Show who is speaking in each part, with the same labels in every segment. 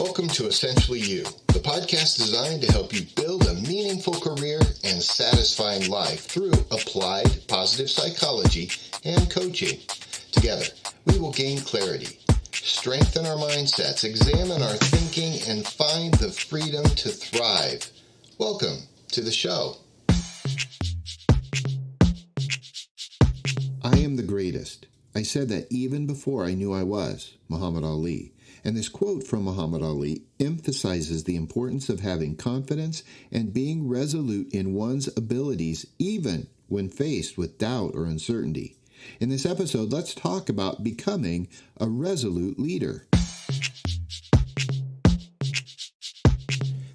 Speaker 1: Welcome to Essentially You, the podcast designed to help you build a meaningful career and satisfying life through applied positive psychology and coaching. Together, we will gain clarity, strengthen our mindsets, examine our thinking, and find the freedom to thrive. Welcome to the show. I am the greatest. I said that even before I knew I was, Muhammad Ali. And this quote from Muhammad Ali emphasizes the importance of having confidence and being resolute in one's abilities, even when faced with doubt or uncertainty. In this episode, let's talk about becoming a resolute leader.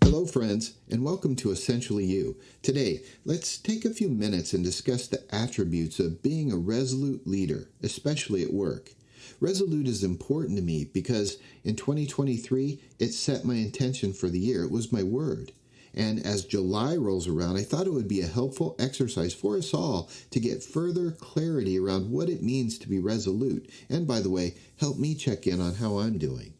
Speaker 1: Hello, friends, and welcome to Essentially You. Today, let's take a few minutes and discuss the attributes of being a resolute leader, especially at work. Resolute is important to me because in 2023, it set my intention for the year. It was my word. And as July rolls around, I thought it would be a helpful exercise for us all to get further clarity around what it means to be resolute. And by the way, help me check in on how I'm doing.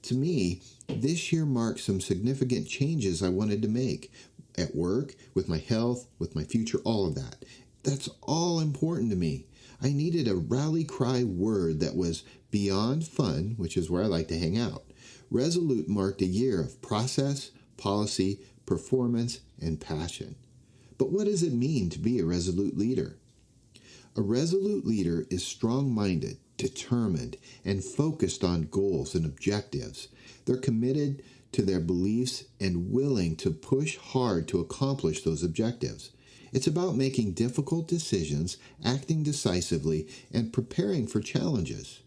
Speaker 1: To me, this year marks some significant changes I wanted to make at work, with my health, with my future, all of that. That's all important to me. I needed a rally cry word that was beyond fun, which is where I like to hang out. Resolute marked a year of process, policy, performance, and passion. But what does it mean to be a resolute leader? A resolute leader is strong-minded, determined, and focused on goals and objectives. They're committed to their beliefs and willing to push hard to accomplish those objectives. It's about making difficult decisions, acting decisively, and preparing for challenges.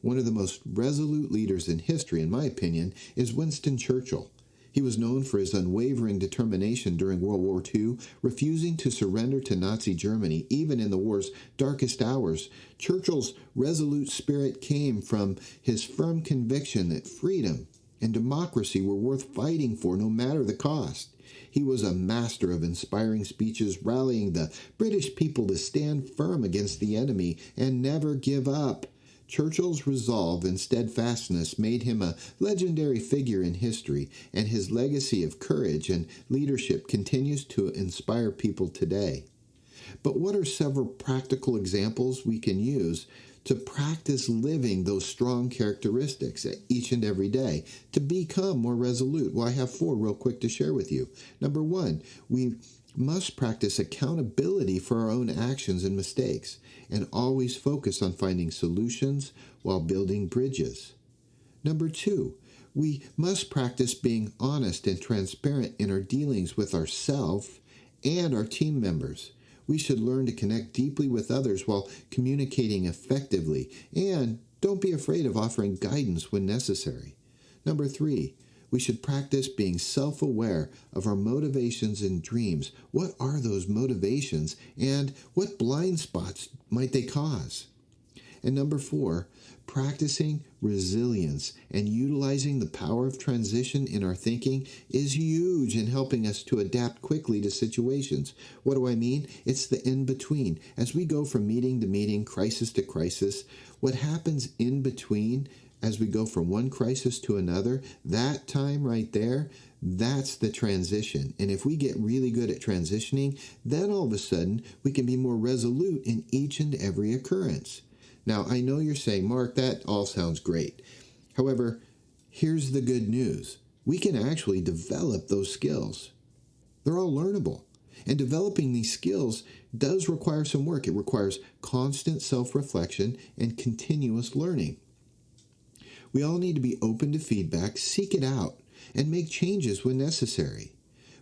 Speaker 1: One of the most resolute leaders in history, in my opinion, is Winston Churchill. He was known for his unwavering determination during World War II, refusing to surrender to Nazi Germany, even in the war's darkest hours. Churchill's resolute spirit came from his firm conviction that freedom and democracy were worth fighting for no matter the cost. He was a master of inspiring speeches, rallying the British people to stand firm against the enemy and never give up. Churchill's resolve and steadfastness made him a legendary figure in history, and his legacy of courage and leadership continues to inspire people today. But what are several practical examples we can use to practice living those strong characteristics each and every day to become more resolute? Well, I have 4 real quick to share with you. Number 1, we must practice accountability for our own actions and mistakes and always focus on finding solutions while building bridges. Number 2, we must practice being honest and transparent in our dealings with ourselves and our team members. We should learn to connect deeply with others while communicating effectively, and don't be afraid of offering guidance when necessary. Number 3, we should practice being self-aware of our motivations and dreams. What are those motivations, and what blind spots might they cause? And number 4, practicing resilience and utilizing the power of transition in our thinking is huge in helping us to adapt quickly to situations. What do I mean? It's the in-between. As we go from meeting to meeting, crisis to crisis, what happens in between as we go from one crisis to another, that time right there, that's the transition. And if we get really good at transitioning, then all of a sudden we can be more resolute in each and every occurrence. Now, I know you're saying, Mark, that all sounds great. However, here's the good news. We can actually develop those skills. They're all learnable. And developing these skills does require some work. It requires constant self-reflection and continuous learning. We all need to be open to feedback, seek it out, and make changes when necessary.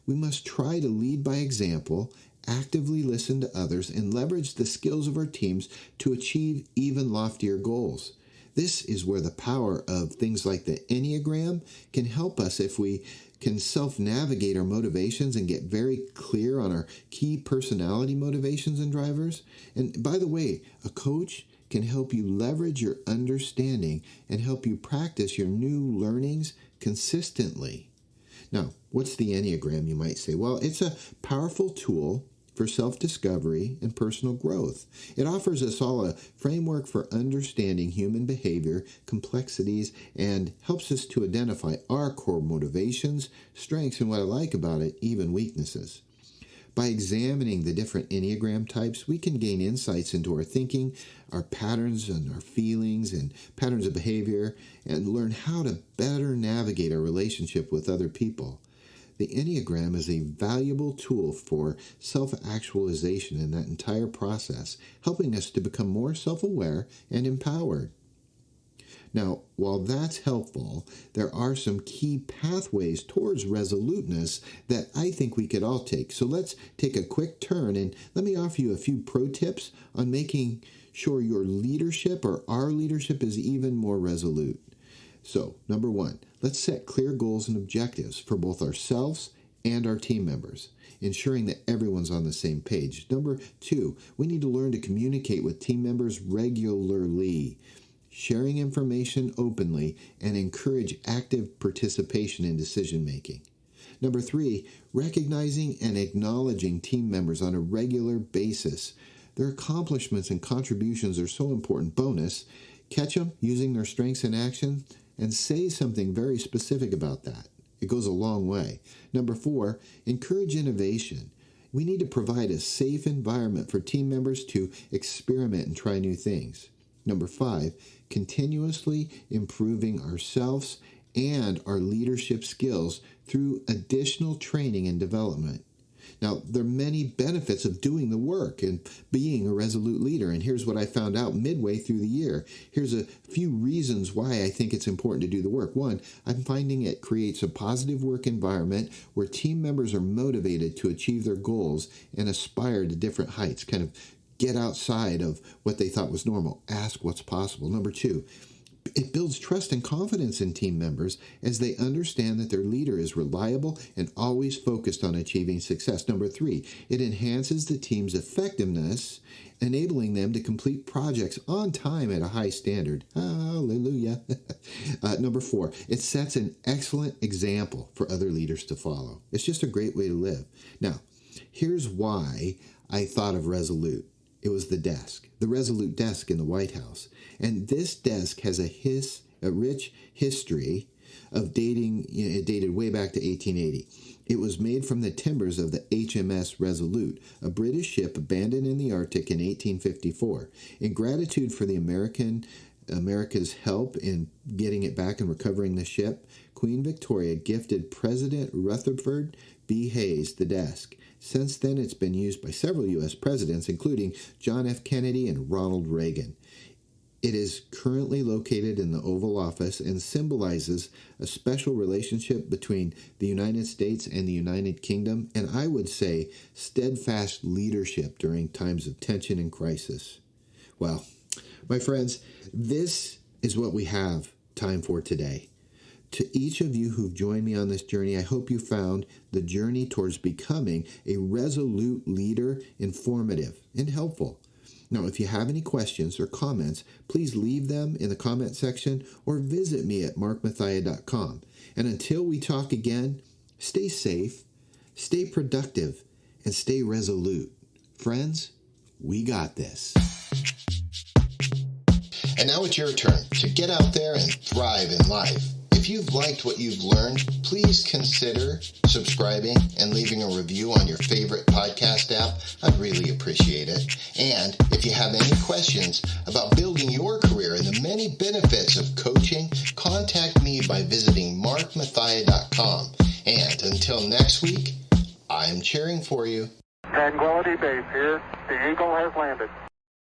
Speaker 1: We must try to lead by example, actively listen to others, and leverage the skills of our teams to achieve even loftier goals. This is where the power of things like the Enneagram can help us if we can self-navigate our motivations and get very clear on our key personality motivations and drivers. And by the way, a coach can help you leverage your understanding and help you practice your new learnings consistently. Now, what's the Enneagram, you might say? Well, it's a powerful tool for self-discovery and personal growth. It offers us all a framework for understanding human behavior, complexities, and helps us to identify our core motivations, strengths, and what I like about it, even weaknesses. By examining the different Enneagram types, we can gain insights into our thinking, our patterns and our feelings and patterns of behavior, and learn how to better navigate our relationship with other people. The Enneagram is a valuable tool for self-actualization in that entire process, helping us to become more self-aware and empowered. Now, while that's helpful, there are some key pathways towards resoluteness that I think we could all take. So let's take a quick turn and let me offer you a few pro tips on making sure your leadership or our leadership is even more resolute. So, number one, let's set clear goals and objectives for both ourselves and our team members, ensuring that everyone's on the same page. Number two, we need to learn to communicate with team members regularly, sharing information openly, and encourage active participation in decision-making. Number three, recognizing and acknowledging team members on a regular basis. Their accomplishments and contributions are so important. Bonus, catch them using their strengths in action and say something very specific about that. It goes a long way. Number four, encourage innovation. We need to provide a safe environment for team members to experiment and try new things. Number five, continuously improving ourselves and our leadership skills through additional training and development. Now, there are many benefits of doing the work and being a resolute leader, and here's what I found out midway through the year. Here's a few reasons why I think it's important to do the work. One, I'm finding it creates a positive work environment where team members are motivated to achieve their goals and aspire to different heights, kind of get outside of what they thought was normal. Ask what's possible. Number two, it builds trust and confidence in team members as they understand that their leader is reliable and always focused on achieving success. Number three, it enhances the team's effectiveness, enabling them to complete projects on time at a high standard. Hallelujah. Number four, it sets an excellent example for other leaders to follow. It's just a great way to live. Now, here's why I thought of Resolute. It was the desk, the Resolute desk in the White House. And this desk has a rich history of dating. It dated way back to 1880. It was made from the timbers of the HMS Resolute, a British ship abandoned in the Arctic in 1854. In gratitude for the America's help in getting it back and recovering the ship, Queen Victoria gifted President Rutherford B. Hayes the desk. Since then, it's been used by several U.S. presidents, including John F. Kennedy and Ronald Reagan. It is currently located in the Oval Office and symbolizes a special relationship between the United States and the United Kingdom, and I would say steadfast leadership during times of tension and crisis. Well, my friends, this is what we have time for today. To each of you who've joined me on this journey, I hope you found the journey towards becoming a resolute leader informative and helpful. Now, if you have any questions or comments, please leave them in the comment section or visit me at markmathia.com. And until we talk again, stay safe, stay productive, and stay resolute. Friends, we got this. And now it's your turn to get out there and thrive in life. If you've liked what you've learned, please consider subscribing and leaving a review on your favorite podcast app. I'd really appreciate it. And if you have any questions about building your career and the many benefits of coaching, contact me by visiting markmathia.com. And until next week, I'm cheering for you.
Speaker 2: Tranquility Base here. The Eagle has landed.